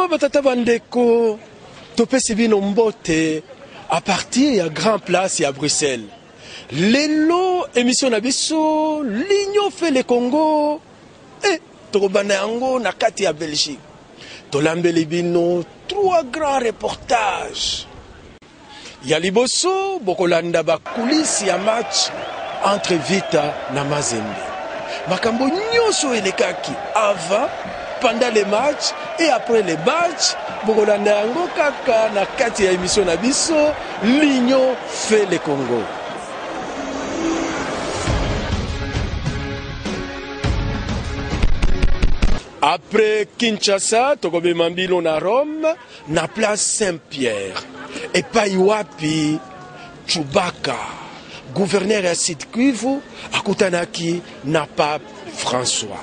Mama batata bandeko topesi bino mbote à partir ya Grand Place ya Bruxelles. Lelo émission na biso l'Union fait le Congo et tokobana yango na kati ya Belgique. Tolambeli bino 3 grands reportages. Ya liboso bokolanda ba coulisses ya match entre Vita na Mazembe. Makambo nyonso elekaki avant, pendant les matchs et après les matchs. Bokolanda yango kaka na kati ya émission na biso l'Union fait le Congo. Après Kinshasa, tokobema mbilo na Rome, na place Saint-Pierre. Et Paiwapi, Chubaka, gouverneur ya Sud Kivu, akutanaki na Pape François.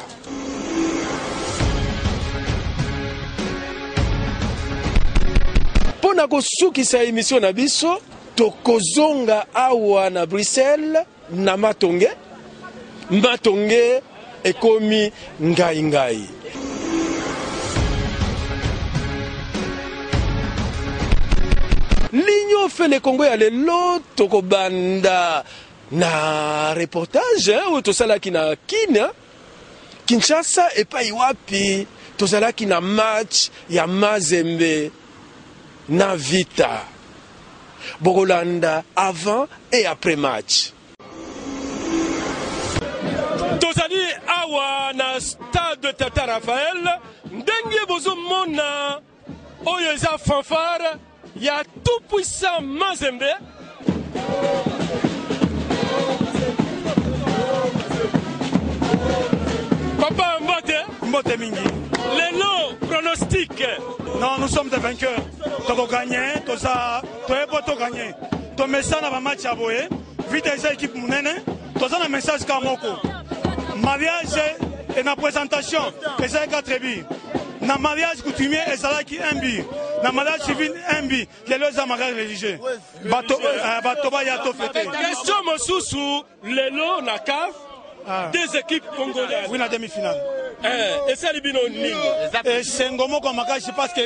Pona kosukisa émission na biso, tokozonga awa na Bruxelles, na Matonge. Matonge ekomi ngai ngai. L'Union fait le Congo ya lelo tokobanda na reportage ou tosala ki na Kina Kinshasa et Paiwapi tosala ki na match ya Mazembe na Vita Bokolanda avant et après match. Tozali awa na stade Tata Raphaël ndenge bozo mona oyo eza fanfare. Il y a tout puissant Mazembe. Papa Mbote Mingi. Les lots pronostics. Non, nous sommes des vainqueurs. Toko gagné, to ça, to eboto gagné. To messana ba match aboye. Vite esa équipe munene. To ça na message kamoko. Mariage et na présentation. Esa ka trebi. Na mariage coutumier ezala ki un but. Na mariage civil un but. Les lois mariage religieux. Bato ba ya to fêter. Question mosusu lelo na CAF. Des équipes congolaises. Oui, na demi-finale. Et ça libino nini. Et sengomo ko makashi parce que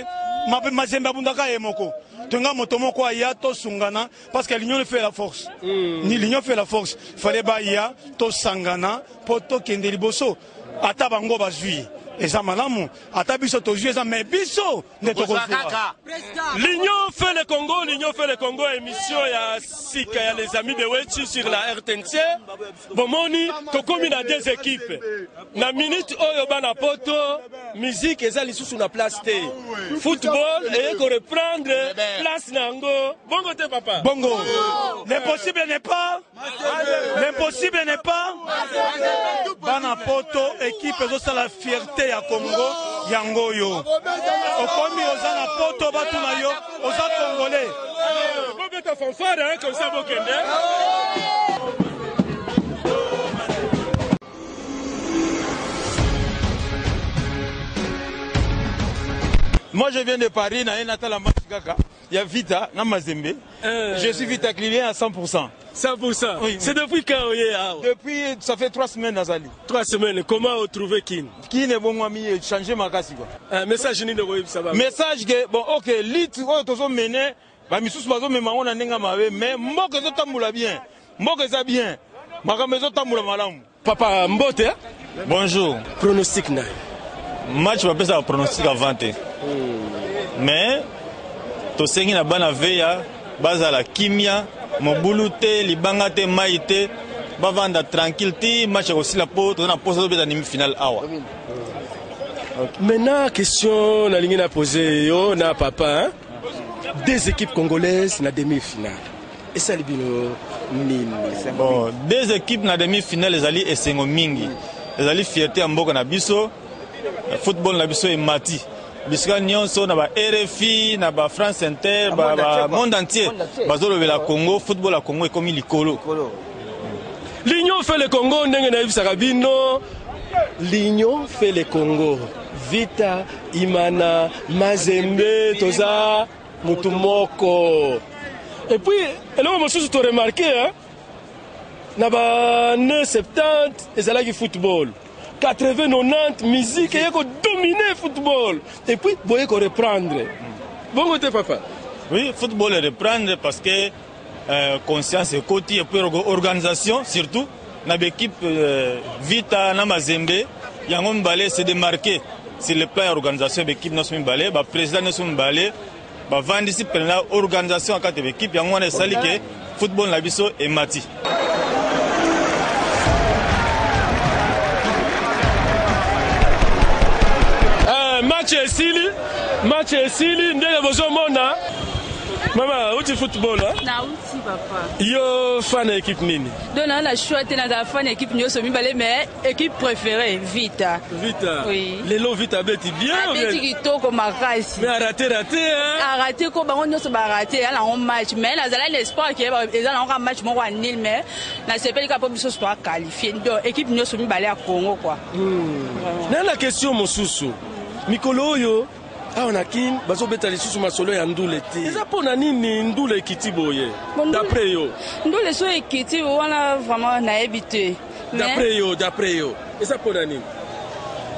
Mazembe bundaka emoko. Tunga motomoko ya to sungana parce que l'union fait la force. Ni l'union fait la force. Fallait ba ya to sangana poto kende liboso. Ata bango bazui. Et ça malamu ata biso to jouer ça mais biso ne to L'Union fait le Congo émission ya Sika ya les amis de Wechi sur la RTNC. Bomoni tokomi na deux équipes. Na minute oyo bana poto musique ezali sous na place T. Football et ko reprendre place nango. Bongo te papa. Bongo. L'impossible n'est pas. L'impossible n'est pas. Bana poto équipe zo la fierté ya Congo yango yo. Okomi ozana poto batu na yo, oza congolais. Bongo ta fanfare hein comme ça bokende. Moi je viens de Paris, na Natala Machikaka. Il y a Vita, na Mazembe. Je suis Vita client à 100%. 100%. Oui. C'est depuis quand Depuis, ça fait 3 semaines Nazali. 3 semaines. Comment vous trouvez Kin? Kin est bon moi changer ma casse quoi. Un message ni de ça va. Message que bon OK, lit o tozo mené, ba misusu bazo mema ona nenga mabe, mais mboka zo tambula bien. Mboka za bien. Makambo zo tambula malamu. Papa Mbote. Bonjour. Pronostic na. Match va pesa pronostic avant. Mais to sengi na bana veya baza la kimia mobulute libangate maite bavanda tranquille ti match aussi la peau on a posé dans demi finale awa. Maintenant question na lingi na poser yo na papa hein? Deux équipes congolaises na demi-finale. Et ça libino nini. Bon, deux équipes na demi-finale les ali esengo mingi. Les ali fierté ya mboka na biso. Football na biso e mati. Bisika nyonso na ba RFI na ba France Inter ba monde entier bazolo la Congo football la Congo ekomi likolo. L'Union fait le Congo ndenge na ibisa kabino. L'Union fait le Congo. Vita Imana Mazembe toza mutumoko. Et puis eloko mosusu to remarquer hein na ba 9 70 ezalaki football. 80-90 musique et dominer le football. Et puis, vous pouvez reprendre. Bon côté, papa. Oui, football est reprendre parce que conscience et côté et puis organisation surtout. Dans l'équipe Vita, na Mazembe, yango mbale se démarquer sur le plan organisation de l'équipe notre mbale, ba président notre mbale, ba vendisi pena organisation à quatre équipes yango on est sali que football na biso et mati. Match esili ndenge bozomona. Mama, où tu football hein? Na uti papa. Yo fan équipe nini? Donc na chouette na fan équipe nyoso mibale mais équipe préférée Vita. Vita. Oui. Lelo Vita beti bien. Beti kitoko makasi. Mais a raté hein? A raté ko bango nyoso ba raté ala on match mais na zala l'espoir que ezala on match moko à nil mais na sepeli ka po biso soit qualifié. Donc équipe nyoso mibale à Congo quoi. Na la question mosusu. Mikolo yo on a kin bazo beta lisusu masolo ya ndule te. Eza pona nini ndule kiti boye? D'après yo. Ndule so ekiti wana vraiment na habité. D'après yo. Eza pona nini?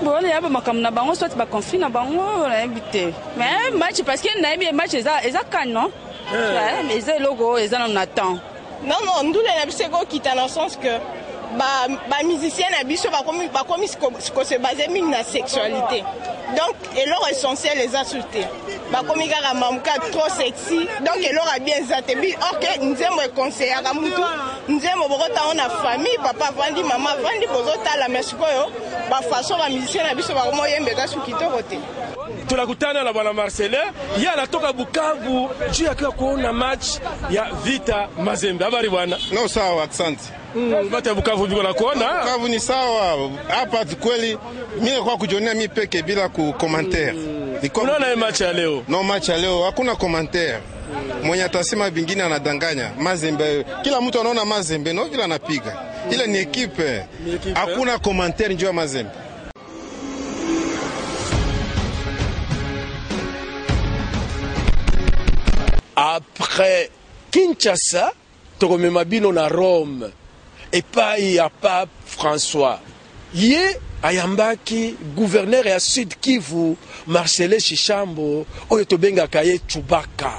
Bon, il y a pas comme na bango soit ba conflit na bango na habité. Mais match parce que na habité match eza kan non? Mais eza logo eza on attend. Non, ndule na biseko kita dans le sens que ba musicien na biso ba komi ko se baser mingi na sexualité. Donc et leur essentiel les insulter. Ba komi kaka mamuka trop sexy. Donc et leur a bien zatebi. OK, nzembo e conseiller ka mutu. Nzembo bokota on a famille, papa vandi, maman vandi bozota la mesikoyo. Ba façon ba musicien na biso ba komo yembe ta su kitoko te. Tunakutana na bwana Marcelin, yeye anatoka Bukavu, juu ya kuona match ya Vita Mazembe. Habari bwana? No sawa, asante. Bata Bukavu biko na kuona? Bukavu ni sawa. Hapa kweli mimi kwa kujionea mimi peke bila ku commentaire. Unaona match ya leo? No match ya leo hakuna commentaire. Mwenye atasema vingine anadanganya. Mazembe kila mtu anaona Mazembe no vile anapiga. Ile ni equipe. Hakuna commentaire njoo Mazembe. Après Kinshasa, tokomema bino na Rome epai ya Pape François. Ye ayambaki gouverneur ya Sud Kivu Marcelin Shishambo oyo tobengaka ye Chubaka.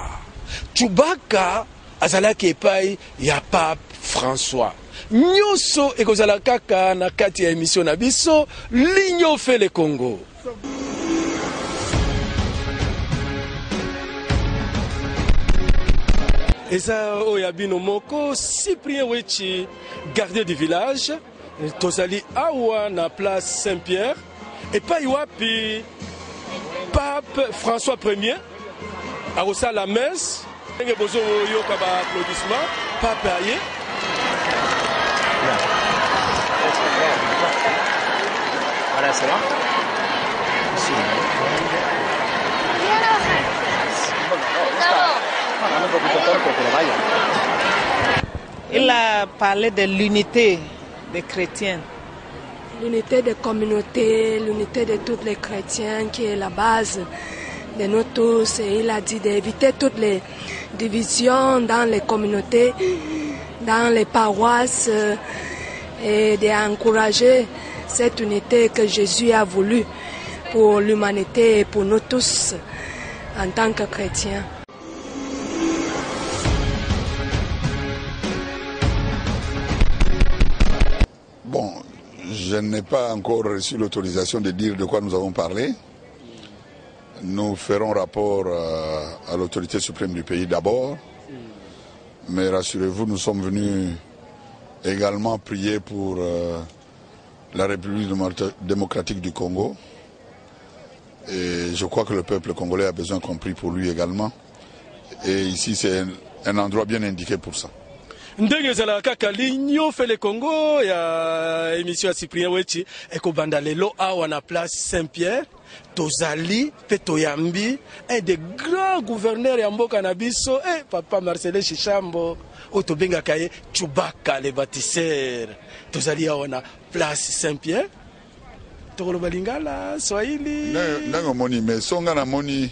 Chubaka azalaki epai ya Pape François. Nyoso ekozala kaka na kati ya émission na biso L'Union fait le Congo. Eza oyabino moko Cyprien Wechi, gardien du village, tozali awa na place Saint-Pierre et pa iwapi Pape François Ier akosa la messe ndenge bozo yoka ba applaudissement Pape aye. Voilà, c'est bon. Il a parlé de l'unité des chrétiens. L'unité des communautés, l'unité de tous les chrétiens qui est la base de nous tous. Et il a dit d'éviter toutes les divisions dans les communautés, dans les paroisses et d'encourager cette unité que Jésus a voulu pour l'humanité et pour nous tous en tant que chrétiens. Bon, je n'ai pas encore reçu l'autorisation de dire de quoi nous avons parlé. Nous ferons rapport à l'autorité suprême du pays d'abord. Mais rassurez-vous, nous sommes venus également prier pour la République démocratique du Congo. Et je crois que le peuple congolais a besoin qu'on prie pour lui également. Et ici, c'est un endroit bien indiqué pour ça. Ndenge zala kaka L'Union fait le Congo ya émission ya Cyprien Wechi ekobanda lelo awa na place Saint-Pierre tozali pe toyambi un des grands gouverneurs ya mboka na biso papa Marcelin Shishambo o tobengaka ye Chubaka le bâtisseur tozali awa na place Saint-Pierre tokoloba lingala Swahili ndenge moni mais songa na moni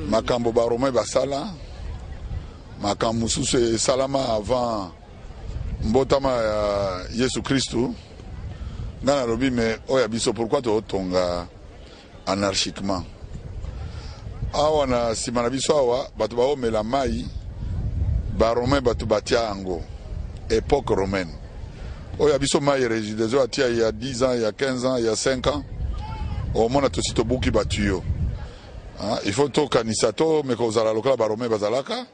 makambo ba Romain basala makambo mususu salama avant mbotama ya Yesu Kristu ngana lobi mais oya biso pourquoi to tonga anarchiquement awa na sima na biso awa bato baomela mai baromain bato batia yango époque romaine oya biso mai Regideso atia il y a 10 ans il y a 15 ans il y a 5 ans omona tosi tobuki batuyo il faut tokanisa to me kozala lokola baromain bazalaka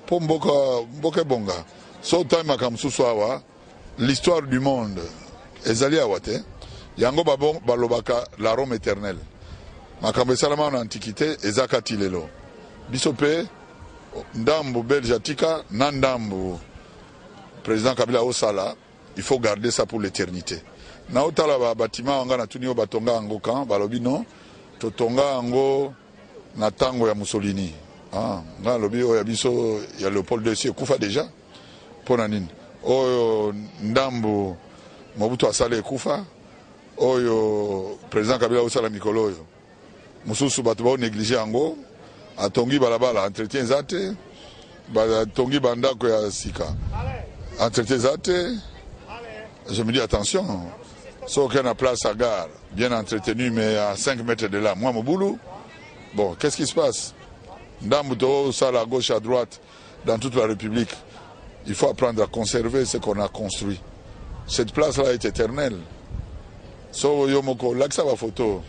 po mboka bonga so time makamsusu awa l'histoire du monde ezali awa te yango balobaka la Rome éternelle makambo esalama na antiquité ezakati lelo biso pe ndambu belge atika na ndambu président Kabila osala il faut garder ça pour l'éternité na otala bâtiment anga na tuni o batonga yango kan balobi non totonga yango na tango ya Mussolini nga lobi oya biso ya Léopold II ekufa déjà pona nini oyo ndambu Mobutu asala ekufa oyo président Kabila osala mikolo oyo mususu bato bao néglige yango atongi balabala entretien zate batongi bandako ya sika entretien zate je me dis attention so qu'on a place à gare bien entretenu mais à 5 mètres de là moi mon boulot bon qu'est-ce qui se passe ndambu sala à gauche à droite dans toute la République il faut apprendre à conserver ce qu'on a construit. Cette place-là est éternelle. So yomoko, là que ça va photo.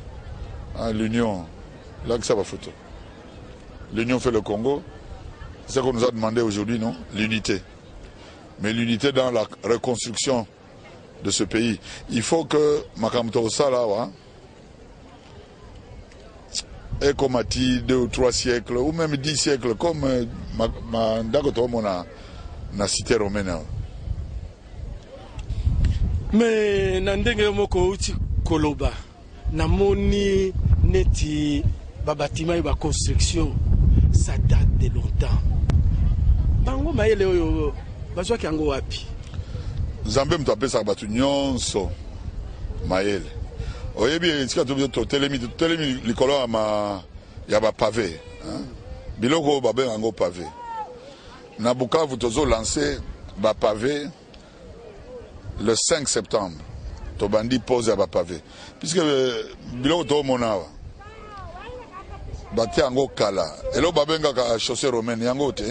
L'Union, là que ça va photo. L'Union fait le Congo. C'est ce qu'on nous a demandé aujourd'hui, non? L'unité. Mais l'unité dans la reconstruction de ce pays. Il faut que Makamto Sala, et comme a dit 2 ou 3 siècles, ou même 10 siècles, comme na cité romaine. Mais nandenge moko uti koloba namoni neti babatima ba construction ça date de longtemps. Bango mayele oyo bazwa kango wapi? Nzambe mtapesa batu nyonso mayele. Oyebi etika to telemi likolo ya ba pavé, biloko babe yango pavé. Na Bukavu tozo lancé ba pavé le 5 septembre. Tobandi pose à ba pavé. Puisque biloko to monawa. Bati yango kala. Elo babenga ka chaussée romaine yango te.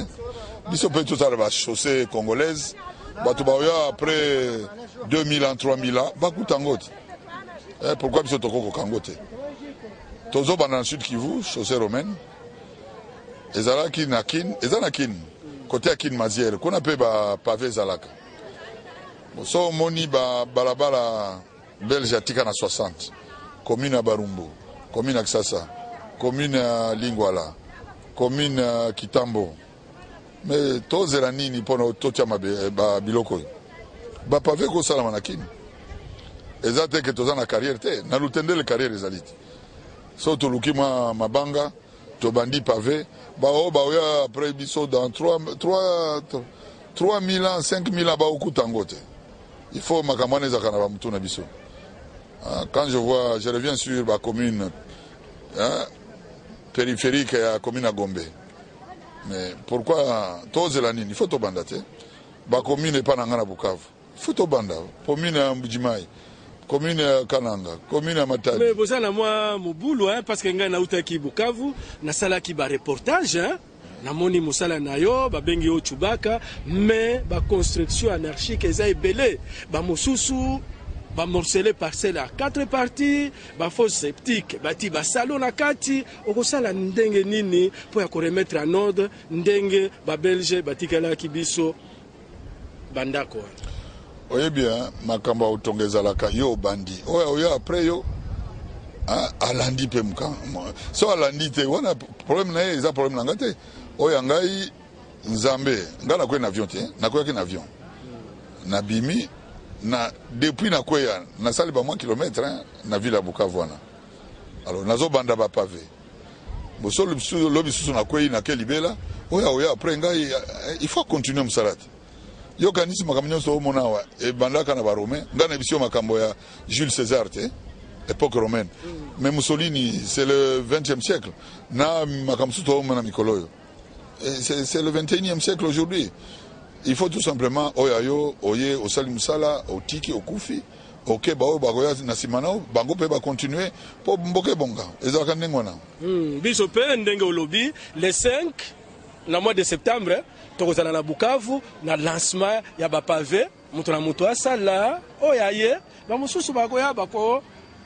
Biso pe tout ça ba chaussée congolaise. Batu ba ya après 2000 ans 3000 ans bakuta ngote. Pourquoi biso toko kangote? Tozo bana sud Kivu chaussée romaine. Ezalaki nakin, ezanakin. Côté Akin Mazière, qu'on appelle pavé Zalaka. So moni balabala belge atika na 60. Commune à Barumbu, commune à Ksasa, commune à Lingwala, commune à Kitambo. Mais tous les années ni pono totia biloko. Ba pavé ko sala manakin. Ezate que tozana carrière te, na lutende le carrière ezalite. So to lukima mabanga to bandi pavé. Baoya après biso dans 3000 ans, 5000 ans, tangote. Il faut makamane zakana ba mutuna biso. Quand je reviens sur la commune périphérique et la commune à Gombe. Mais pourquoi tous les années, il faut to bandate. Ba commune n'est pas nangana Bukavu. Il faut to banda. Commune à Mbujimai. Commune à Kananga, commune à Matadi. Mais vous avez moi mon boulot parce que nga na utaki Bukavu na sala ki ba reportage na moni musala nayo ba bengi o Chubaka mais ba construction anarchique eza ebele ba mosusu ba morceler parcelle à 4 parties ba fosse septique bati ba salon na kati okosala ndenge nini pour ya ko remettre en ordre ndenge ba belge batikala kibiso bandako. Oye bien, makamba utongeza laka yo bandi. Oya après yo alandi pe muka. So alandi te wana problème na eza problème na ngate. Oya ngai Nzambe, ngana kwe na avion te, na kwe na avion. Na bimi na depuis na kwe na sali ba moins kilomètre na ville ya Bukavu wana. Alors nazo banda ba pavé. Boso lobi susu na kwe na kelibela. Oya après ngai il faut continuer msalati. Yo kanisi makamnyo so monawa e bandaka na ba romain ngana bisio makambo ya Jules César te époque romaine mais Mussolini c'est le 20e siècle na makamsu to mona mikoloyo c'est le 21e siècle aujourd'hui il faut tout simplement oyayo oye osali musala otiki okufi ok bao bakoya na simana bango pe ba continuer pour mboke bonga ezaka ndengona biso pe ndenge olobi le 5 na mois de septembre tokozala na Bukavu na lancement ya ba pavé moto na moto asala oyaye ba mususu bakoya bako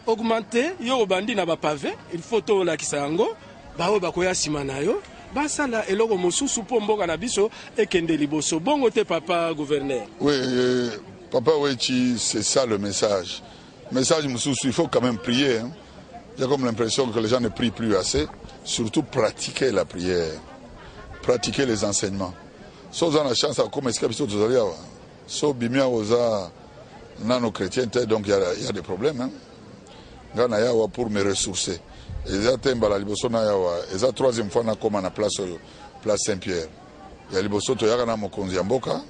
augmenter yo bandi na ba pavé il faut to la kisango bawo bakoya simana yo basala eloko mususu po mboka na biso ekende liboso bongo te papa gouverneur. Oui, papa Wechi, c'est ça le message. Message mususu, il faut quand même prier. Hein. J'ai comme l'impression que les gens ne prient plus assez. Surtout pratiquer la prière, pratiquer les enseignements. Si on a la chance, comme est-ce que so bimia oza nano chrétien, donc il y a des problèmes. Gana yawa pour me ressourcer. Et ça temba liboso na yawa. Et ça troisième fois na comme na place Saint-Pierre. Il y a liboso to yaga na mokonzi ya mboka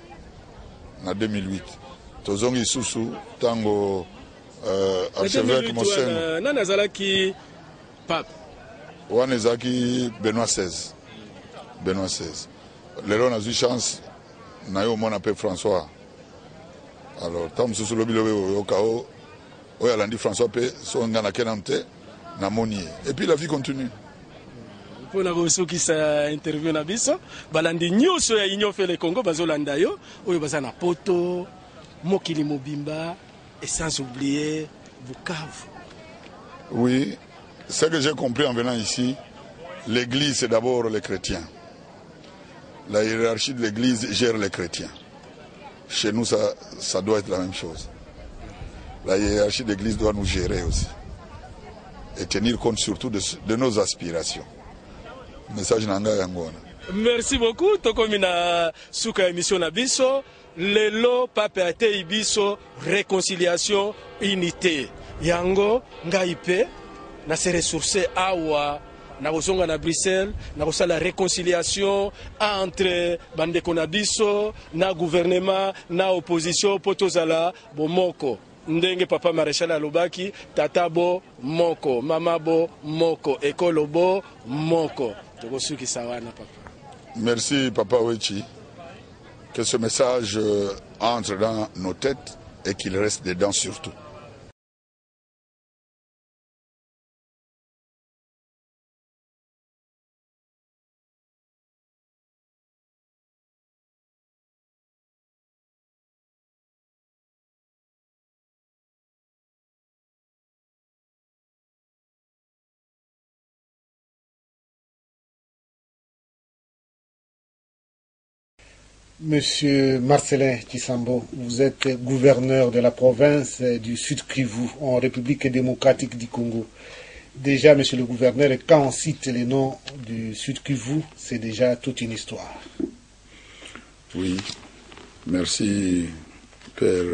na 2008. Tozongi susu tango archevêque Mosengo. Nana zalaki pape. Wana zaki Benoît XVI. Benoît XVI. Lelo na eu chance na yo mona pe François. Alors tam susu lobi yo kao oyalandi François pe so ngana kenante na moni. Et puis la vie continue. Pour na soki sa interview na biso balandi nyoso ya Union fait le Congo bazolanda yo oyo bazana poto mokili mobimba et sans oublier Bukavu. Oui, ce que j'ai compris en venant ici, l'église c'est d'abord les chrétiens. La hiérarchie de l'église gère les chrétiens. Chez nous ça doit être la même chose. La hiérarchie de l'église doit nous gérer aussi. Et tenir compte surtout de nos aspirations. Message nanga yangona. Merci beaucoup. Tokomina suka émission na biso. Lelo pape ate ibiso réconciliation unité. Yango ngaipe na se ressourcer awa na kozonga na Bruxelles na kosala réconciliation entre bandeko na biso na gouvernement na opposition potozala bomoko. Ndenge papa maréchal alobaki tata bo moko mama bo moko ekolo bo moko. Merci papa Wechi. Que ce message entre dans nos têtes et qu'il reste dedans surtout. Monsieur Marcelin Tshisambo, vous êtes gouverneur de la province du Sud Kivu, en République démocratique du Congo. Déjà, monsieur le gouverneur, quand on cite les noms du Sud Kivu, c'est déjà toute une histoire. Oui, merci Père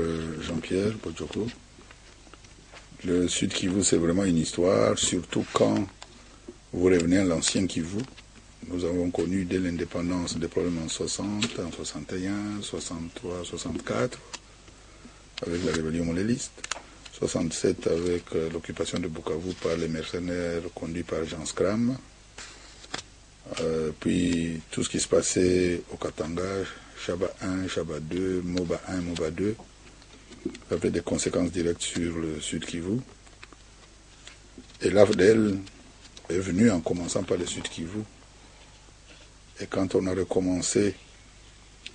Jean-Pierre Pochoko. Le Sud Kivu, c'est vraiment une histoire, surtout quand vous revenez à l'ancien Kivu. Nous avons connu dès l'indépendance des problèmes en 60, en 61, 63, 64, avec la rébellion monéliste, 67 avec l'occupation de Bukavu par les mercenaires conduits par Jean Scram, puis tout ce qui se passait au Katanga, Chaba 1, Chaba 2, Moba 1, Moba 2, avait des conséquences directes sur le Sud Kivu. Et l'AFDEL est venu en commençant par le Sud Kivu. Et quand on a recommencé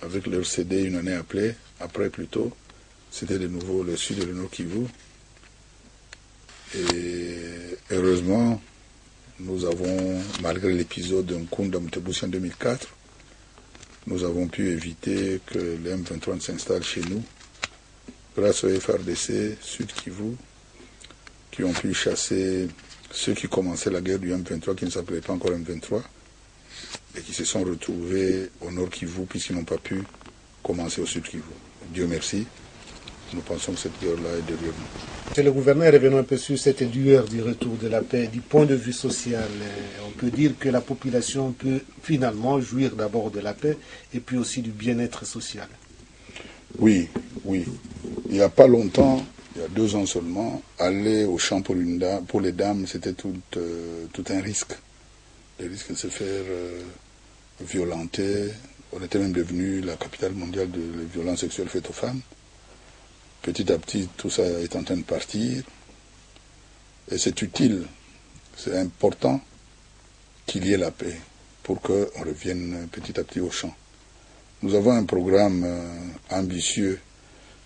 avec leur CD une année après plutôt, c'était de nouveau le Sud et le Nord Kivu. Et heureusement, nous avons, malgré l'épisode de Nkunda Mutebousi en 2004, nous avons pu éviter que les M23 s'installe chez nous, grâce au FRDC, Sud Kivu, qui ont pu chasser ceux qui commençaient la guerre du M23, qui ne s'appelait pas encore M23, et qui se sont retrouvés au Nord Kivu puisqu'ils n'ont pas pu commencer au Sud Kivu. Dieu merci, nous pensons que cette guerre-là est derrière nous. Monsieur le gouverneur, revenons un peu sur cette lueur du retour de la paix. Du point de vue social, on peut dire que la population peut finalement jouir d'abord de la paix et puis aussi du bien-être social. Oui, oui. Il n'y a pas longtemps, il y a 2 ans seulement, aller au champ pour les dames, c'était tout un risque. Le risque de se faire violenter. On était même devenu la capitale mondiale de violences sexuelles faites aux femmes. petit à petit, tout ça est en train de partir. Et c'est utile, c'est important qu'il y ait la paix pour qu'on revienne petit à petit au champ. Nous avons un programme ambitieux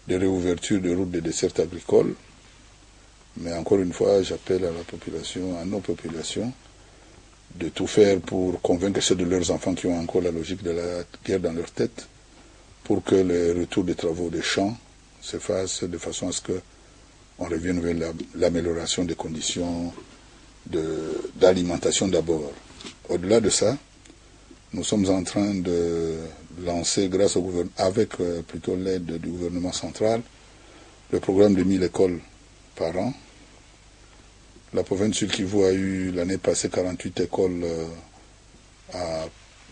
de réouverture de routes de desserte agricole. Mais encore une fois, j'appelle à la population, à nos populations, de tout faire pour convaincre ceux de leurs enfants qui ont encore la logique de la guerre dans leur tête, pour que le retour des travaux des champs se fasse de façon à ce qu'on revienne vers l'amélioration des conditions d'alimentation d'abord. Au-delà de ça, nous sommes en train de lancer, grâce au gouvernement, avec plutôt l'aide du gouvernement central, le programme de 1000 écoles par an. La province Sud Kivu a eu l'année passée 48 écoles à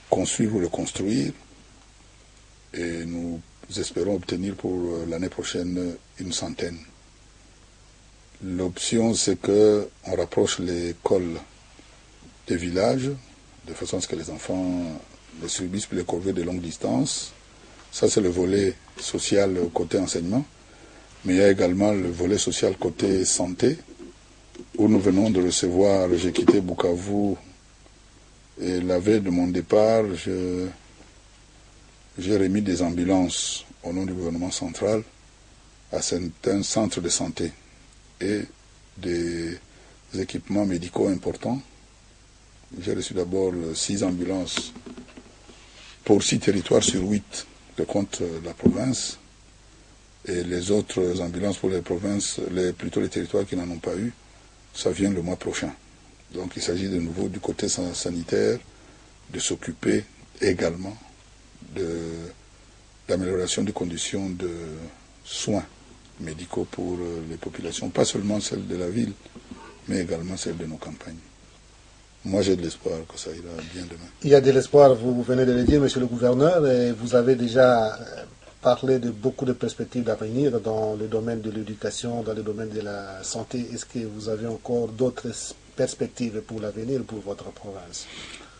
construire ou reconstruire. Et nous espérons obtenir pour l'année prochaine une centaine. L'option, c'est qu'on rapproche l'école des villages, de façon à ce que les enfants ne subissent plus les corvées de longue distance. Ça, c'est le volet social côté enseignement. Mais il y a également le volet social côté santé, où nous venons de recevoir, j'ai quitté Bukavu, et la veille de mon départ, j'ai remis des ambulances au nom du gouvernement central à certains centres de santé et des équipements médicaux importants. J'ai reçu d'abord 6 ambulances pour 6 territoires sur 8 que compte la province, et les autres ambulances pour les provinces, plutôt les territoires qui n'en ont pas eu, ça vient le mois prochain. Donc il s'agit de nouveau du côté sanitaire de s'occuper également de l'amélioration des conditions de soins médicaux pour les populations, pas seulement celles de la ville, mais également celles de nos campagnes. Moi, j'ai de l'espoir que ça ira bien demain. Il y a de l'espoir, vous venez de le dire, monsieur le gouverneur, et vous avez déjà parlé de beaucoup de perspectives d'avenir dans le domaine de l'éducation, dans le domaine de la santé. Est-ce que vous avez encore d'autres perspectives pour l'avenir, pour votre province?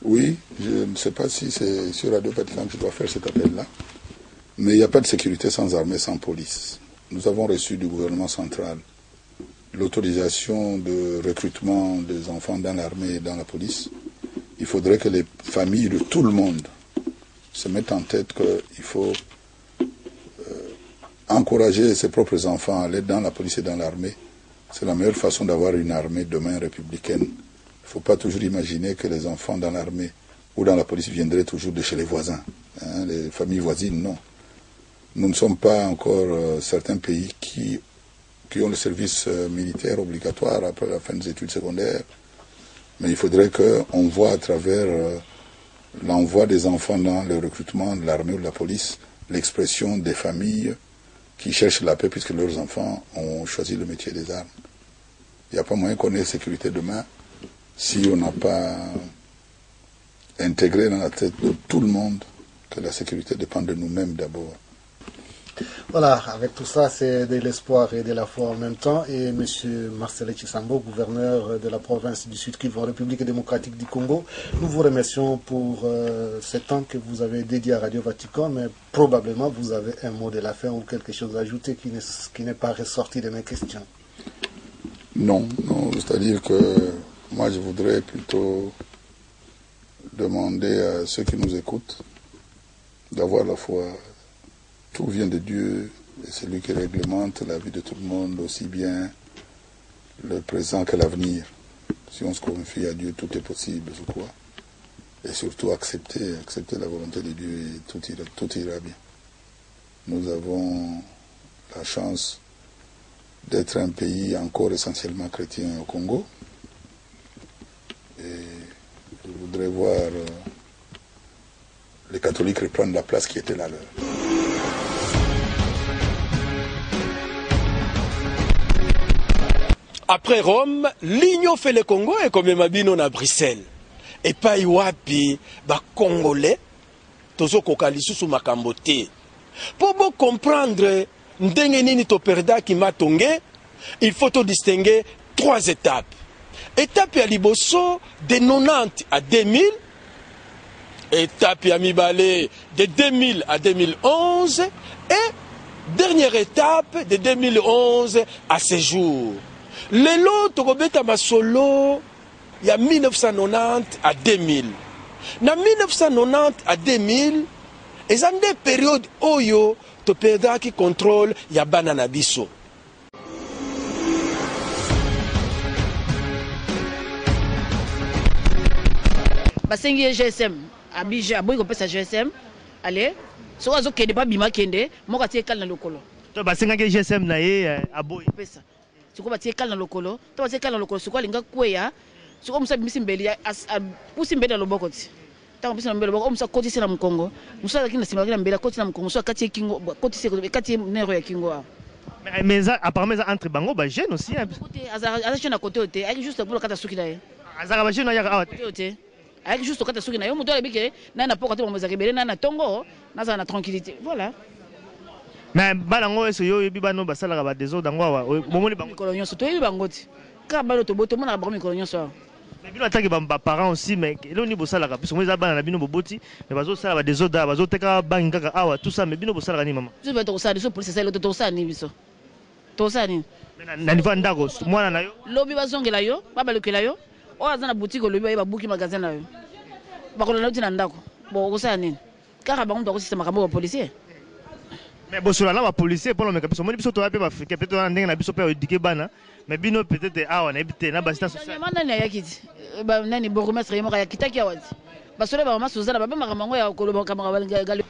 Oui, je ne sais pas si c'est sur Radio Vatican que je dois faire cet appel-là, mais il n'y a pas de sécurité sans armée, sans police. Nous avons reçu du gouvernement central l'autorisation de recrutement des enfants dans l'armée et dans la police. Il faudrait que les familles de tout le monde se mettent en tête qu'il faut encourager ses propres enfants à aller dans la police et dans l'armée. C'est la meilleure façon d'avoir une armée demain républicaine. Il ne faut pas toujours imaginer que les enfants dans l'armée ou dans la police viendraient toujours de chez les voisins, les familles voisines, non. Nous ne sommes pas encore certains pays qui ont le service militaire obligatoire après la fin des études secondaires. Mais il faudrait qu'on voit à travers l'envoi des enfants dans le recrutement de l'armée ou de la police l'expression des familles qui cherchent la paix puisque leurs enfants ont choisi le métier des armes. Il n'y a pas moyen qu'on ait sécurité demain si on n'a pas intégré dans la tête de tout le monde que la sécurité dépend de nous-mêmes d'abord. Voilà, avec tout ça, c'est de l'espoir et de la foi en même temps. Et M. Marcel Tshisambo, gouverneur de la province du Sud-Kivu en République démocratique du Congo, nous vous remercions pour ce temps que vous avez dédié à Radio Vatican, mais probablement vous avez un mot de la fin ou quelque chose à ajouter qui n'est pas ressorti de mes questions. Non, c'est-à-dire que moi je voudrais plutôt demander à ceux qui nous écoutent d'avoir la foi. Tout vient de Dieu, et c'est lui qui réglemente la vie de tout le monde, aussi bien le présent que l'avenir. Si on se confie à Dieu, tout est possible, je crois. Et surtout accepter la volonté de Dieu et tout ira bien. Nous avons la chance d'être un pays encore essentiellement chrétien au Congo. Et je voudrais voir les catholiques reprendre la place qui était la leur. Après Rome, l'Union fait le Congo et comme mabino na Bruxelles. Et pas wapi ba Congolais tozo kokali susu makambo te. Pour bon comprendre ndenge nini to perda ki matonge, il faut to distinguer 3 étapes. Étape ya liboso de 90 à 2000, étape ya mibale de 2000 à 2011 et Dernière étape de 2011 à ce jour. Lelo tokobeta masolo il y a 1990 à 2000. Na 1990 à 2000, et ça des périodes oyo to perdra qui contrôle ya banana biso. Basengi GSM abija boy ko pesa GSM allez so azo kende pas bima kende moka tie kala na lokolo to basenga ke GSM na ye aboy pesa siko batie kala na lokolo to batie kala na lokolo siko linga kweya siko musa bimisi mbeli pusi mbeli na loboko ti ta bimisi mbeli loboko musa koti sina mkongo musa lakini na simba mbeli koti na mkongo so kati kingo koti se kati nero ya kingo mais ça apparemment ça entre bango ba jeune aussi côté azara jeune à côté oté ai juste pour kata suki na ye azara ba jeune ya oté avec juste kata suki na yo muto alebike na na poka to moza kebele na na tongo na za na tranquillité voilà. Mais balango eso yo yebi bano basala ba désordre ngwa momoni bango kolonyo so to yebi bango ti ka balo to boto mona ba kolonyo so mais bino attaque ba parents aussi mais lo ni bosala ka parce que moi bana na bino boboti mais bazo sala ba désordre bazo teka banga ka awa tout ça mais bino bosala ni maman tu vas to ça so police ça lo to ça ni biso to ça ni na niveau ndako mwana na yo lobi bazongela yo babalukela yo o azana boutique lobi ba buki magasin na yo bakolona uti na ndako bo ko ça ni car ba ndo ko système ka bo policier. Mais bon, sur la police, pour le mec, parce que moi, je suis tout à fait africain, peut-être on a un peu peur de bana, mais bino peut-être ah on a habité na basta social. Mais nani yakiti, ba nani bourgmestre yemo ya kitaki awati. Basole ba mama suzana ba ba mango ya koloba kamera gal.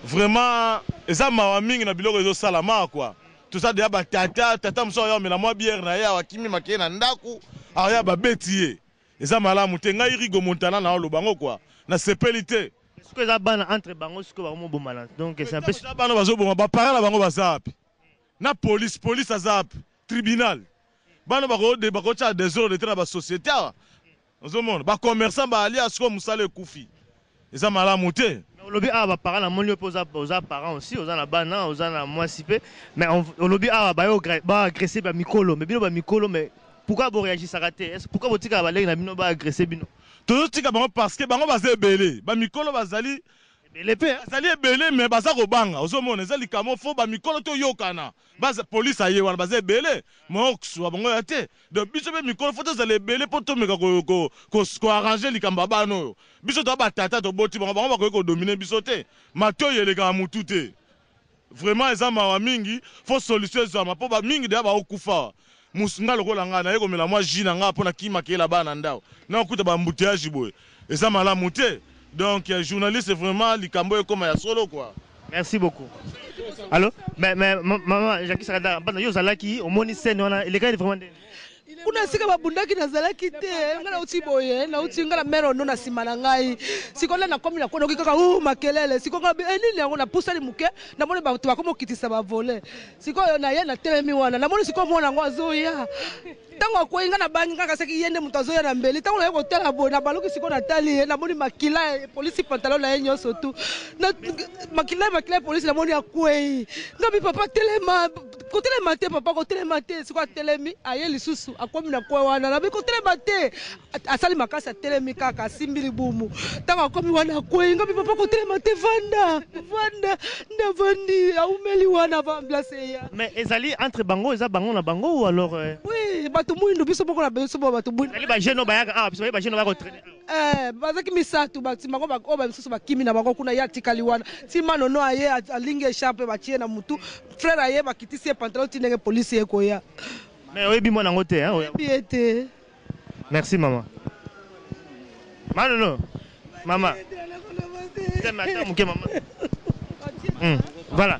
Vraiment, eza mawa mingi na biloko ezo salama quoi. Tout ça déjà ba tata mso yo mais la moi bière na ya wakimi makena na ndaku, aya ba betier. Eza malamu te ngai rigo montana na lo bango quoi. Na sepelité. Est-ce que ça ban entre bango ce que ba mo bomala. Donc c'est un peu ça ban bazo bomba ba parents bango bazap. Na police azap, tribunal. Bano bako de bako cha des ordres de la société. Ozo monde ba commerçant ba ali asko musale kufi. Eza malamu te. Au lobby a ba parents na mon lieu posa parents aussi aux na bana aux na moi sipé mais au lobby a ba agresser ba mikolo mais bino ba mikolo mais pourquoi vous réagissez ça raté est-ce pourquoi vous tika ba leng na bino ba agresser bino tout tika bango parce que bango baza belé ba mikolo bazali belé pe bazali belé mais baza ko banga ozomona ezali kamo fo ba mikolo to yokana baza police aye wana baza belé mo so bango yaté de biso be mikolo fo to zali belé pour to meka ko arranger likamba bano biso to ba tata to boti bango ba ko dominer biso te mato yele ka mutu te vraiment eza mawa mingi faut solution za ma po ba mingi de ba okufa musunga lokola nga na yeko mela moi jina nga pona kima kela bana ndao na okuta ba embouteillage boy eza malamu te donc journaliste vraiment likambo comme ya solo quoi. Merci beaucoup. Allô mais maman Jackie Sarada bana yo zalaki au moni scène wana il est vraiment kuna sika babundaki nazalaki te ngana uti boye na uti ngana mero no na simana ngai sikola na komi na kono kaka makelele sikola nini yango na pusali muke na moni bato bakomo kitisa ba voler sikola na ye na telemi wana na moni sikola mona ngo azoya tango akoinga na bangi kaka seki yende muto azoya na mbeli tango na yeko tela bo na baluki sikola na tali na moni makila police pantalon na yenyo sotu na makila police na moni akwei ngabi papa telema ko telema te papa ko telema te sikola telemi aye lisusu akomi na kwa wana na biko telema te asali makasa telemi kaka simbili bumu tango akomi wana kwei ngabi papa ko telema te vanda na vandi aumeli wana va place ya mais ezali entre bango eza bango na bango ou alors oui bato muindu biso boko na biso bato muindu ali ba jeno bayaka biso ba jeno ba ko traîner bazaki misatu bati mango ba ko ba biso ba kimi na bango kuna ya tikali wana ti manono aye alinge écharpe ba tie na mutu frère aye ba kitisi pantalon tinenge police eko ya mais oyebi mwana ngo te hein biete. Merci maman. Non maman c'est matin muke maman voilà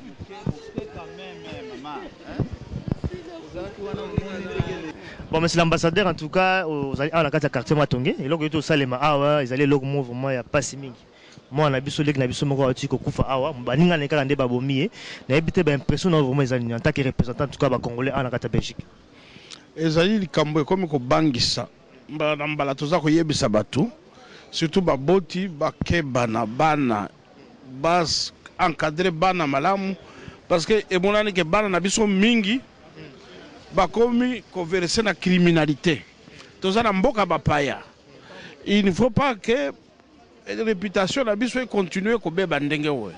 bon monsieur l'ambassadeur en tout cas aux la carte quartier Matonge et là que tout ça les ma ils allaient logo vraiment il y a pas si mingi moi na biso lek na biso moko ati ko kufa awa baninga ne kaka nde babomi na ebité ba impression na vraiment ezali en tant que représentant en tout cas ba congolais à la carte Belgique ezali likambo comme ko bangisa mbala toza ko yebisa batu surtout ba boti ba ke bana bas encadrer bana malamu parce que emonani ke bana na biso mingi bakomi converser na criminalité toza na mboka bapaya il ne faut pas que la réputation na biso continue ko beba ndenge we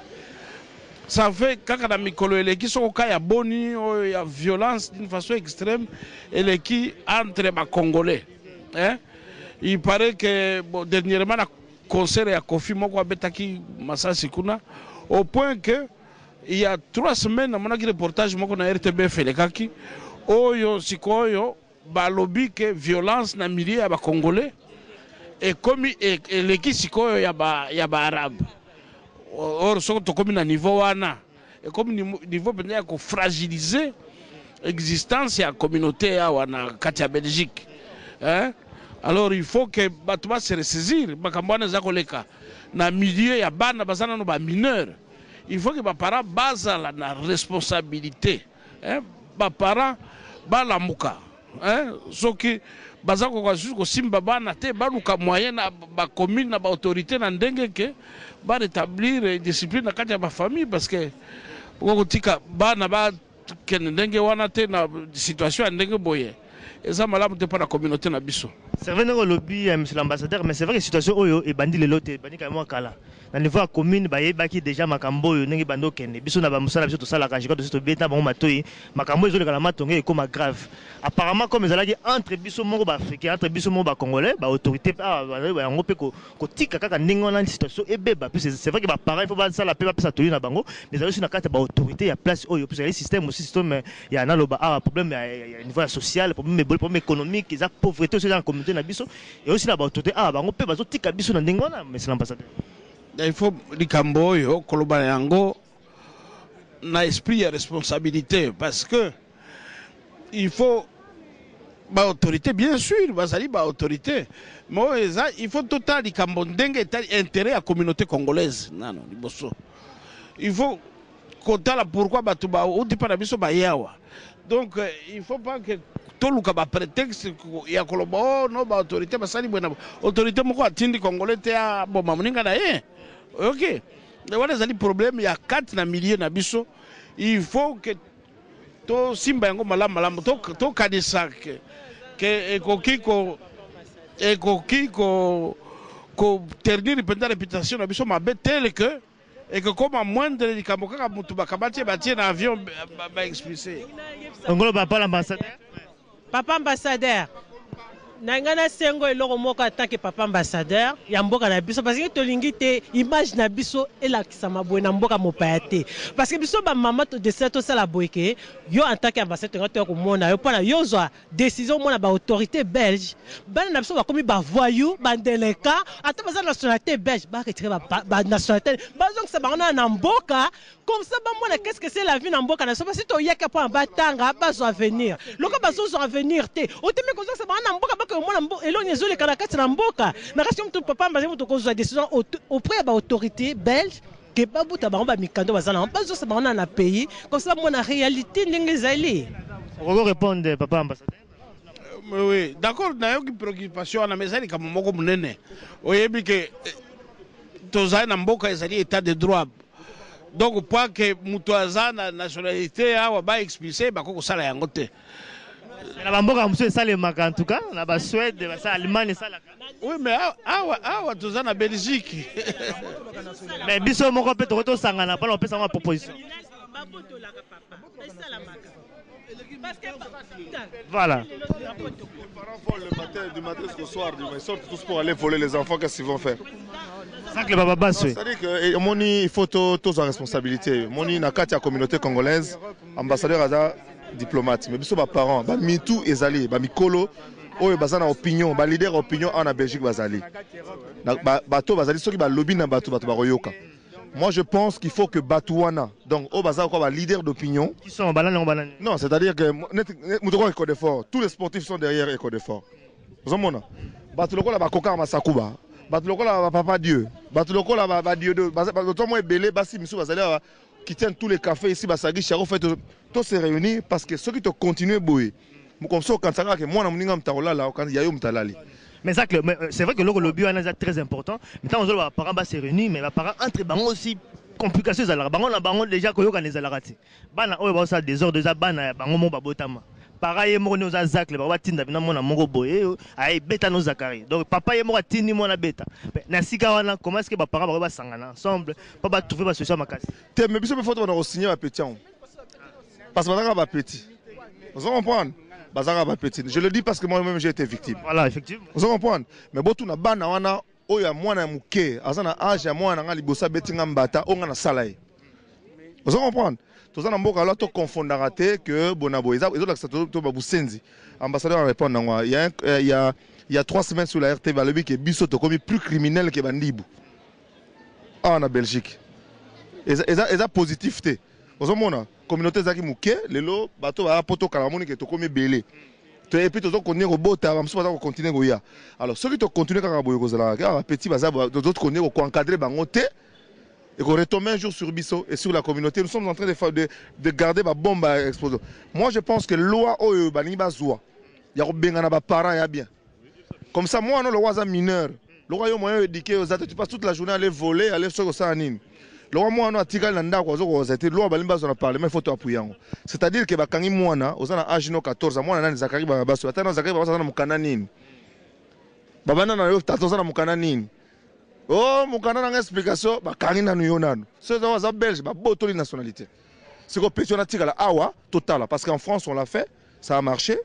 ça fait kaka na mikolo eleki soko ka ya boni oyo ya violence d'une façon extrême eleki entre ba Congolais. Hein? Il paraît que bon, dernièrement na concert ya Kofi moko abetaki Masasi kuna au point que il y a 3 semaines na monaki reportage moko na RTBF elekaki oyo sikoyo balobi que violence na milieu ya ba Congolais et comme eleki sikoyo ya ba arabe. Or soko to comme na niveau wana et comme niveau peut ko fragiliser existence ya communauté ya wana kati ya Belgique. Hein? Alors il faut que batuma se ressaisir bakambwana za koleka na milieu ya bana bazana no ba mineur. Il faut que ba parents bazala na responsabilité. Hein? Ba parents balamuka. Hein? Soki bazako kwa juste ko simba bana te baluka moyen na ba commune na ba autorité na ndenge ke ba rétablir discipline na kati ya ba famille parce que ko tika bana ba ken ndenge wana te na situation ya ndenge boye. Et ça malamu te pas la communauté na biso. C'est vrai que lobby monsieur l'ambassadeur mais c'est vrai que situation oyo e bandi lelo te bandi ka mo kala. Na niveau commune ba yebaki déjà makambo oyo ndenge bando kende biso na ba musala biso to sala ka jiko to to beta ba matoyi makambo ezo le kala matonge e comme grave. Apparemment comme ezalaki entre biso moko ba africain entre biso moko ba congolais ba autorité ba yango pe ko tika kaka ndenge wana situation ebeba puis c'est vrai que ba parents il faut ba sala pe ba pesa toli na bango mais aussi na kata ba autorité ya place oyo puis le système aussi système ya na loba problème ya niveau social problème économique ils a pauvreté aussi dans la communauté na biso et aussi na ba autorité bango pe bazo tika biso na ndenge wana mais c'est l'ambassadeur. Il faut likambo yo koloba yango na esprit de responsabilité parce que il faut ba autorité bien sûr bazali ba autorité mais il faut total likambo ndenge intérêt à communauté congolaise non liboso il faut kotala pourquoi batu ba udi pa na biso ba yawa donc il faut pas que toluka ba prétexte ya koloba no ba autorité basali bwana autorité moko atindi congolais te ya boma muninga na ye. Ok, voilà les problèmes. Il y a 4 na milieu na biso. Il faut que to simba yango malam to kanisa que ekoki ko ternir pendant réputation na biso mabe tel que et que comme à moindre likambo kaka mutu bakabati batie na avion ba expulser. Ngolo papa l'ambassadeur. Papa ambassadeur. Nangana sengo eloko moko en tant que papa ambassadeur ya mboka na biso parce que tolingi te image na biso elakisa mabwe na mboka mopaya te parce que biso ba maman to de ça to sala boyeke yo en tant qu'ambassadeur to ko mona yo pona yo zwa décision mona ba autorité belge bana na biso ba komi ba voyou ba délinquant ata ba nationalité belge ba retirer ba nationalité ba donc ça ba na mboka comme ça ba mona qu'est-ce que c'est la vie na mboka na so parce que to yaka po batanga ba zo venir loko ba zo venir te o teme ko ça ba na mboka que moi elonye zole kana kati na mboka na kasi mtu papa mbaze mtu ko décision auprès ba autorité belge que ba buta ba mikando bazana ba zo ba na pays comme ça moi na réalité ndenge zali. On va répondre papa ambassadeur. Oui, d'accord na yo ki préoccupation na mesali kama moko munene. Oyebi que tozai na mboka ezali état de droit. Donc pas que mutu azana nationalité awa ba expulser ba ko sala yango te. La bamboka monsieur Salemaka en tout cas, la ba Suède, la Allemagne salaka. Oui mais awa toza na Belgique. Mais biso moko pe to sangana pas on peut savoir proposition. Voilà. Les parents volent du matin jusqu'au soir, ils sortent tous pour aller voler les enfants, qu'est-ce qu'ils vont faire? C'est-à-dire qu'il faut tous en responsabilité. Moni na kati ya communauté congolaise, ambassadeur Aza diplomate, mais biso ba parents, ba mitou ezali, ba mikolo, oyo bazana opinion, ba leader opinion en Belgique bazali. Bato bazali soki ba lobby na bato ba royoka. Moi je pense qu'il faut que Batouana, donc au bazar quoi, leader d'opinion. Qui sont en banane. Non, c'est-à-dire que Moutouron Éco d'effort, tous les sportifs sont derrière Éco d'effort. Vous avez vu? Batuloko la bakoka masakuba, Batuloko la papa Dieu, Batuloko la Dieu de, Batuloko moi belé, Bassi Missou bazali qui tiennent tous les cafés ici, Basagi, Charo fait tous se réunir parce que ceux qui te continuent bouiller. Comme ça quand ça que moi na muninga mtarola là quand yayo mtalali. Mais c'est vrai que le lobby est très important. Mais quand on voit les parents se réunir, mais les parents entre bango aussi complications à la bango na bango déjà koyoka les alarati. Bana oyo ba ça désordre déjà bana bango mo babotama. para ye moko ne Zach le ba tinda bina mona moko boye ay beta no Zakari donc papa ye moko tindi mona beta na sika wana comment est-ce que ba para ba sangana ensemble pas ba trouver ba solution makasi te mais biso be faut on signer ba petit parce que ba petit vous comprenez bazaka ba petit je le dis parce que moi-même j'ai été victime voilà effectivement vous comprenez mais botu na bana wana oya mwana muke azana âge ya mwana nga libosa betinga mbata onga na salaye vous comprenez tous en mboka là to confondara te que bonabo ils ont l'accepté to babusenzi ambassadeur répond ngwa il y a 3 semaines sur la RTV le que biso to comme plus criminel que bandibu en Belgique et positif te vous comprenez communauté zaki muke lelo bato ba poto kala moni que to comme belé et puis toujours continuer au bota va pas continuer go ya alors ceux qui te continuer quand boyo kozala car petit baza d'autres continuer ko encadrer bangote et qu'on retombe un jour sur Bisso et sur la communauté nous sommes en train de garder ma bombe à exploser. Moi je pense que loi oyo bani bazwa ya ko bengana ba parents ya bien comme ça moi non le roi mineur le roi yo moyen éduqué aux athées tu passes toute la journée à aller voler aller sur ça nini le roi moi non atikal na ndako zo zete loi bali bazwa na parlement il faut to appuyer yango c'est-à-dire que bakangi mwana ozana âge no 14 mwana nani Zakari ba baso atana Zakari ba bazana mukana nini babana na yo tatozana mukana nini oh mukana na explication bakangi nanu yo nanu ceux za belge ba botoli nationalité c'est que pétion atika la awa total parce qu'en France on l'a fait ça a marché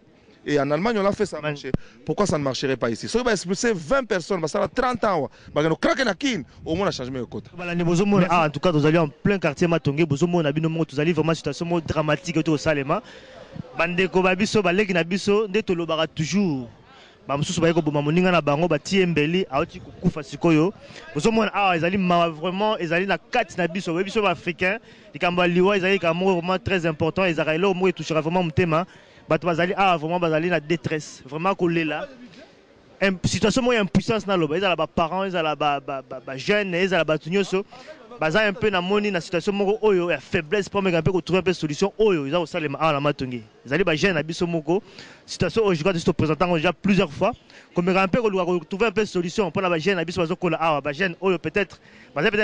et en Allemagne on l'a fait ça a marché pourquoi ça ne marcherait pas ici ceux qui va expulser 20 personnes ça a 30 ans ba no craquer na kin au moins a changé mes côté voilà ni bozo mona en tout cas vous allez en plein quartier Matonge bozo mona bino mo vous allez vraiment situation dramatique au Salema bande ko babiso baleki na biso nde to lobaka toujours ba mususu ba yeko boma moninga na bango ba tiembeli auti kukufa sikoyo bozo mona ezali vraiment ezali na kati na biso biso ba africain likamba liwa ezali vraiment très important ezali lo mo touchera vraiment mutema bato bazali vraiment bazali na détresse vraiment kolela situation mo impuissance na loba ezala ba parents ezala ba jeunes ezala ba tunyoso baza un peu na moni na situation moko oyo ya faiblesse pour me un peu trouver un peu solution oyo ils ont ça les na Matonge ezali ba jeunes na biso moko situation oyo je crois que c'est présentant déjà plusieurs fois comme un peu trouver un peu solution pour la ba jeunes na biso bazo kola ba jeunes oyo peut-être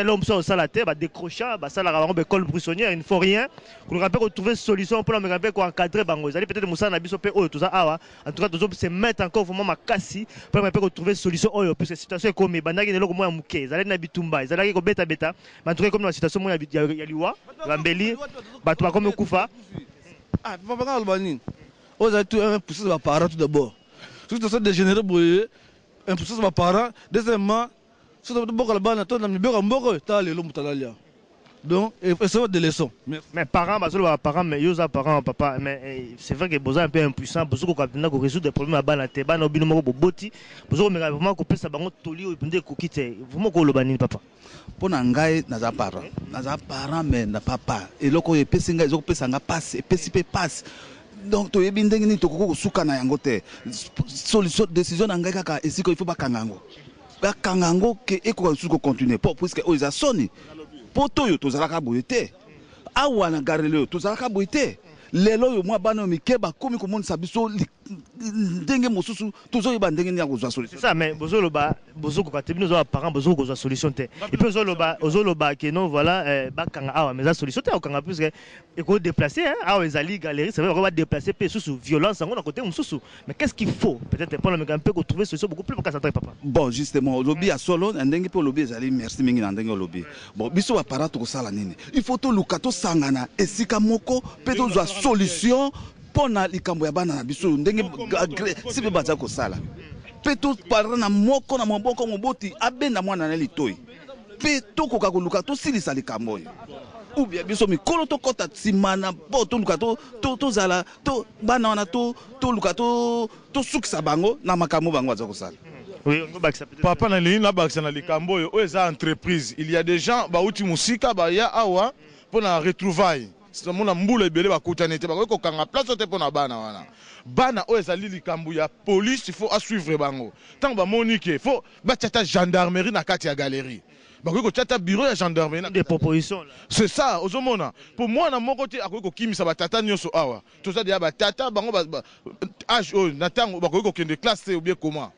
l'homme soit au salaté ba décrocher ba sala ba ba col buissonnière il ne faut rien qu'on un peu trouver solution pour la un peu encadrer bango ezali peut-être musa na biso pe oyo tout ça en tout cas tous se mettre encore vraiment makasi pour un peu trouver solution oyo puisque situation comme bandaki neloko moya muke ezali na bitumba ezali ko beta mais en tout cas comme la situation moya ya liwa bambeli bato ba comme kufa papa na albani ozali tout un poussé ba parents tout d'abord surtout ça dégénéré boye un poussé ba parents deuxièmement surtout beaucoup la bana to na mboko mboko ta lelo mutalalia donc c'est des leçons mais parents basolo ba parents mais yoza parents papa mais c'est vrai que boza un peu impuissant bozo ko kapina ko résoudre des problèmes à bana te bana obino moko boboti bozo ko meka vraiment ko pesa bango toli o ipinde ko kite vraiment ko lobani papa pona ngai naza parent mais na papa eloko epesi ngai ezoko pesa nga passe epesi pe passe donc to yebi ndenge ni to ko suka na yango te solution décision na ngai kaka esiko il faut bakangango ke eko suko continuer pour puisque oza soni poto yo tozalaka boye te awa na garele yo tozalaka boye te lelo yo mwa bana mike bakomi komonisa biso ndenge mosusu tozoyeba ndenge nini ya kozwa solution c'est ça mais bozoloba bozokoka te bino ozoba parent bozokozwa solution te et puis ozoloba ke non voilà bakanga awa mais za solution te okanga puisque eko déplacer awa ezali galerie c'est vrai qu'on va déplacer pe susu violence ngo na côté mosusu mais qu'est-ce qu'il faut peut-être pour le un peu trouver solution beaucoup plus concentré papa bon justement lobby a solo ndenge pe lobby ezali merci mingi na ndenge lobby bon biso ba parent to sala nini il faut to lukato sangana esika moko pe to zwa solution pona likambo ya bana na biso ndenge sipe baza ko sala pe to parent na moko na maboko moboti abenda mwana na litoi pe to koka koluka to silisa likambo ou bien biso mikolo to kota simana bo to luka to zala to bana wana to luka to sukisa bango na makambo bango baza ko sala. Oui, papa na ligne na baksa na likambo oyo eza entreprise il y a des gens ba uti musika ba ya awa pona retrouvailles c'est mon mbula ebele bakutani te bako kanga place te pona bana wana bana oyo ezali likambo ya police il faut suivre bango tant ba monique faut ba tata gendarmerie na kati ya galerie bako ko tata bureau ya gendarmerie des propositions là c'est ça ozomona pour moi na moko te akoki ko kimisa ba tata nyoso awa to ça dia ba tata bango âge na tango bako ko kende classe ou bien comment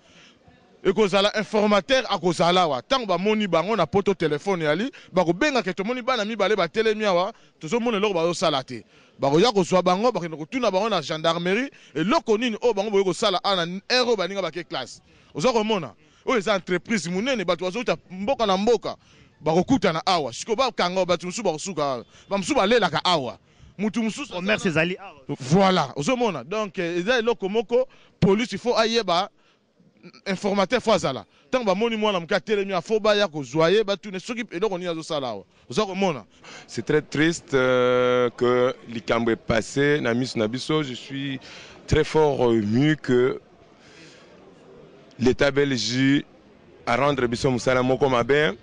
ekozala informateur akozala wa tango bamoni bango na poto telefone yali bakobenga ke tomoni bana mibale batelemi awa tozomona eloko bazosala te bakoya kozwa bango bakende kotuna bango na gendarmerie eloko nini oyo bango boye kosala ana ero baninga bake classe oza komona oyo eza entreprise monene bato bazouta mboka na mboka bakokutana awa siko bakanga bato mosusu bakosuka awa bamosusu balelaka awa mutu mosusu commerce ezali awa voilà ozomona donc eza eloko moko police il faut ayeba informateur faut azala tant bamoni mwana muka telemi afo baya kozwa ye batune soki eloko nini azosala awa oza komona. C'est très triste que likambo est passé na miso na biso. Je suis très fort ému que l'État belge a rendre biso musala moko mabe.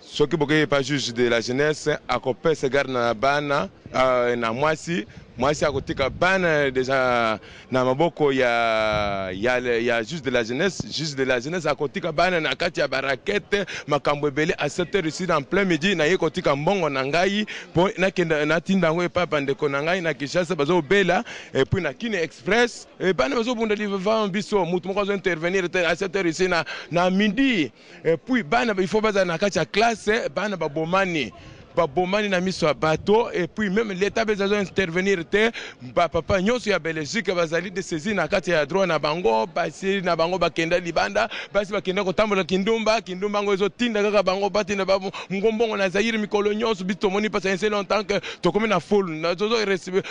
Soki boke pas juge de la jeunesse akope se garde na bana na mwasi mwasi akotika bana déjà na maboko ya juge de la jeunesse akotika bana na kati ya barakete makambo ebele à 7h ici en plein midi na ye kotika mbongo na ngai po nakenda natinda ngo papa ndeko na ngai na Kinshasa bazo bela et puis na Kine Express et bana bazo bunda livre biso mutu moko zo intervenir à 7h ici na midi et puis bana il faut baza na kati ya classe bana babomani na miso bateau et puis même l'État besoin intervenir te papa nyonso ya Belgique bazali de saisir na kati ya droit na bango basi na bango bakenda libanda basi bakenda kotambola kindumba ngo ezo tinda kaka bango batina ba ngombongo na Zaire mikolo nyonso bito moni pas c'est longtemps que to comme na foule na zozo recevoir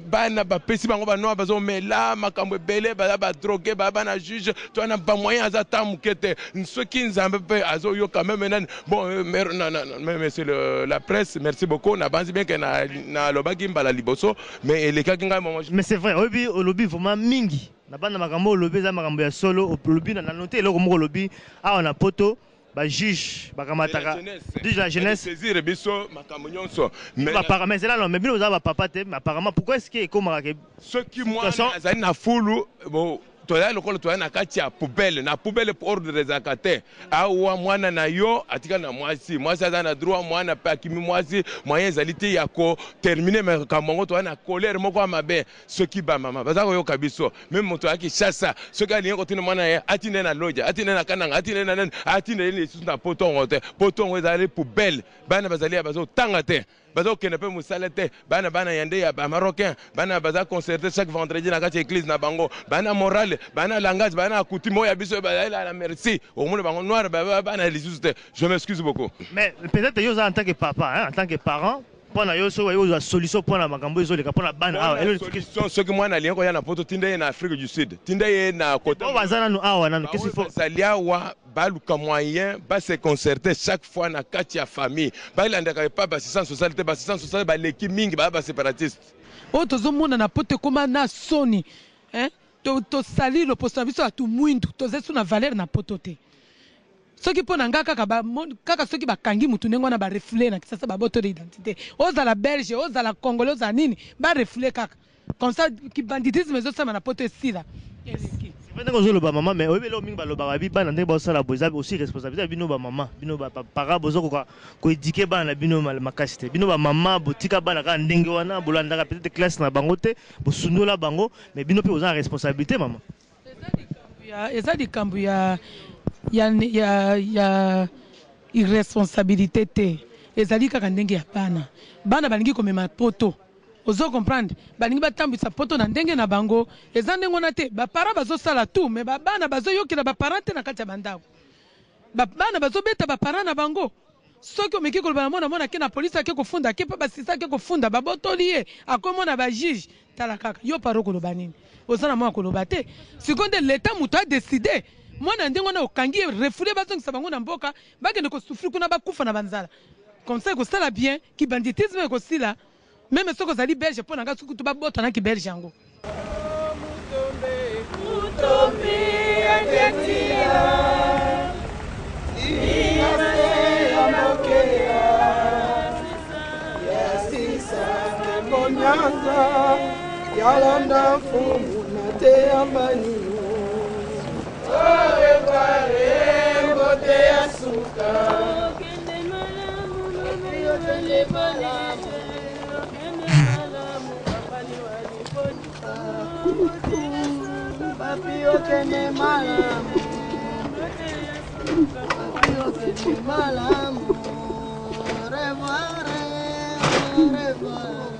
bana ba pesi bango ba no bazo mela makambo bele ba droguer ba na juge to na ba moyen azata mukete ceux qui nzambe pe azo yo quand même bon monsieur la presse. Merci beaucoup. Na banzi bien que na lobaki mbala liboso mais les cas kinga moment. Mais c'est vrai, obi olobi vraiment mingi. Na bana makambo olobi za makambo ya solo olobi na noter eloko moko olobi a on a poto ba juge ba kamataka juge la jeunesse saisir biso makambo nyonso mais apparemment c'est là non mais bino za ba papa te mais apparemment pourquoi est-ce que comme ceux qui moi azali na fulu bon toya lokolo toya na kati ya poubelle pour ordre des akate awa mwana na yo atika na mwasi aza na droit mwana pa kimi mwasi moyen zalité ya ko terminer mais kamongo toya na colère moko mabe soki ba mama baza ko yoka biso même moto aki chassa soki ali ko tina mwana ye atine na loja atine na kananga atine na atine ni na potongo ezali poubelle bana bazali bazo tanga te bazo kene pe musala te bana yande ya ba marocain bana baza concerter chaque vendredi na kati église na bango bana morale bana langage bana coutume ya biso la merci au monde bango noir bana lisuste. Je m'excuse beaucoup mais peut-être yo en tant que papa en tant que parent pona yo so yo solution pona makambo ezo leka pona bana awa solution ce que moi na lien ko ya na poto tinde na Afrique du Sud tinde ye na côté on bazana no awa nanu qu'est-ce qu'il faut saliawa baluka moyen ba se concerter chaque fois na kati ya famille ba landaka pas ba socialité ba l'équipe mingi ba séparatiste o tozomona na poto koma na soni to sali le poste biso atu mwindu to zesu na valeur na poto te soki pona nga kaka soki bakangi mutu nengo na ba reflet na kisasa ba boto d'identité ozala belge ozala congolais ozala nini ba reflet kaka comme ça ki banditisme zo sama na poto sila Pendant que le maman, mais oui, le mingi baloba babi bana ndenge ba sala boza aussi responsabilité bino ba maman bino ba para bozo ko éduquer bana bino makasite bino ba maman botika bana ka ndenge wana bolanda peut-être classe na bango te bosundola bango mais bino pe oza responsabilité maman eza likambo ya irresponsabilité te ezali kaka ndenge ya bana balingi komema poto ozo comprendre balingi batambisa poto na ndenge na bango eza ndenge na te bapara bazosala tout mais bana bazoyokela bapara te na kati ya bandako bana bazobeta bapara na bango soki omeki koloba na mona ke na polisi ake kofunda ke pa basisa ake kofunda babotoli ye akomona ba juge tala kaka yo paro koloba nini oza na mwa koloba te sikonde l'État mutu a décidé mwana ndenge wana okangi refoule bazongisa bango na mboka bakende kosufri kuna bakufa na banzala comme ça ekosala bien ki banditisme ekosila même soko zali belge pona nga suku to babota na ki belge yango yalanda fumu na te ambani owe kware mbote ya suka papi okene malamu malamu. Au revoir, au revoir.